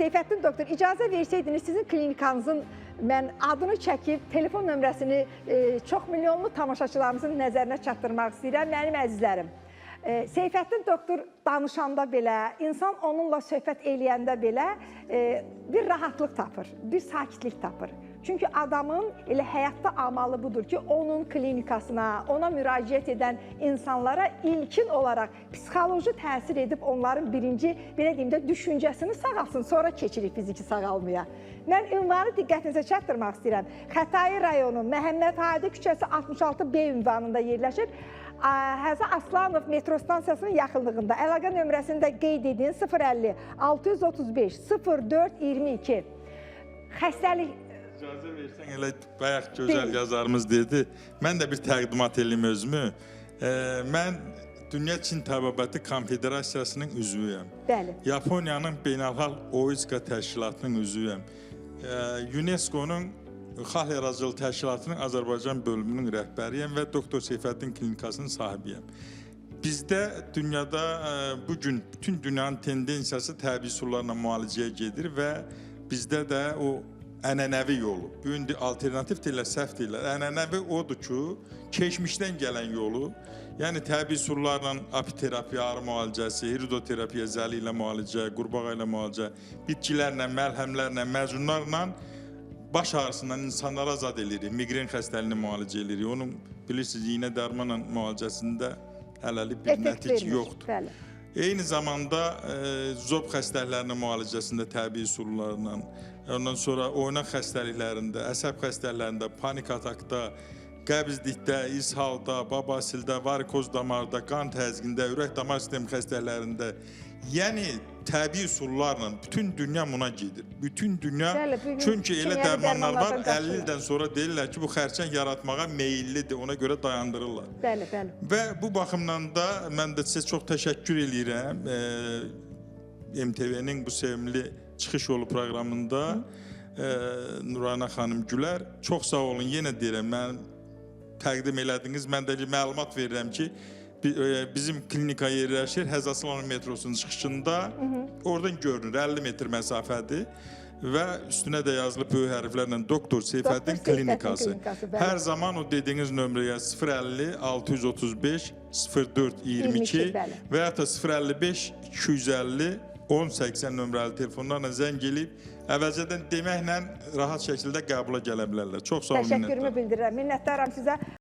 Seyfettin doktor, icazə versəydiniz sizin klinikanızın mən adını çəkib, telefon nömrəsini çox milyonlu tamaşaçılarımızın nəzərinə çatdırmaq istəyirəm, mənim əzizlərim. Seyfettin doktor danışanda belə, insan onunla söhbət eləyəndə belə bir rahatlıq tapır, bir sakitlik tapır. Çünki adamın elə həyatda amalı budur ki, onun klinikasına, ona müraciət edən insanlara ilkin olaraq psixoloji təsir edib onların birinci, belə deyim də, düşüncəsini sağalsın, sonra keçirik fiziki sağalmaya. Mən ünvanı diqqətinizə çatdırmaq istəyirəm. Xətai rayonu, Məhəmməd Hadi küçəsi 66B ünvanında yerləşir. Həzə Aslanov metro stansiyasının yaxınlığında. Əlaqə nömrəsini də qeyd edin, 050 635 04 22. Xəstəlik... İcazə versən, elə bayaq gözəl yazarımız dedi. Mən də bir təqdimat eləyim özümü. Mən Dünya Çin Təbabətı Konfederasiyasının üzvüyəm. Bəli. Yaponiyanın Beynəlxalq OİSKA təşkilatının üzvüyəm. UNESCO-nun Xalq Yaradıcılıq Təşkilatının Azərbaycan bölümünün rəhbəriyəm və Doktor Seyfettin Klinikasının sahibiyəm. Bizdə dünyada bugün bütün dünyanın tendensiyası təbii sularla müalicəyə gedir və bizdə də o ənənəvi yolu, bu indi alternativ deyirlər, səhv deyirlər. Ənənəvi odur ki, keçmişdən gələn yolu, yəni təbii surlarla apiterapiya, ağrı müalicəsi, hiridoterapiya, zəli ilə müalicə, qurbağa ilə müalicə, bitkilərlə, məlhəmlərlə, məcunlarla baş ağrısından insanlara azad edirik, migren xəstəliyini müalicə edirik. Onun bilirsiniz, iynə dərmanla müalicəsində hələlik bir nəticə yoxdur. Bəli. Eyni zamanda zob xəstəliklərinin müalicəsində təbii surlarla, ondan sonra oynaq xəstəliklərində, əsəb xəstəliklərində, panik atakda, qəbizlikdə, ishalda, babasildə, varikoz damarda, qan təzyiqində, ürək damar sistemi xəstəliklərində, yəni təbii surlarla bütün dünya buna gedir. Bütün dünya, çünki elə dərmanlar var, 50 ildən sonra deyirlər ki, bu xərçəng yaratmağa meyillidir, ona görə dayandırırlar. Bəli, bəli. Və bu baxımdan da mən də sizə çox təşəkkür edirəm. MTV-nin bu sevimli çıxış yolu proqramında Nurana xanım Gülər, çox sağ olun, yenə deyirəm, mən təqdim elədiniz, mən də məlumat verirəm ki, bizim klinika yerləşir Həzə Aslanov metrosunun çıxışında, oradan görünür, 50 metr məsafədir və üstünə də yazılıb böyük hərflərlə Doktor Seyfettin Klinikası. Hər zaman o dediyiniz nömrəyə 050 635 04 22 və ya da 055 250 1080 nömrəli telefonlarla zəng eləyib, əvvəlcədən deməklə rahat şəkildə qəbula gələ bilərlər. Çox sağ olun, minnətdarım. Təşəkkürümü bildirirəm, minnətdaram sizə.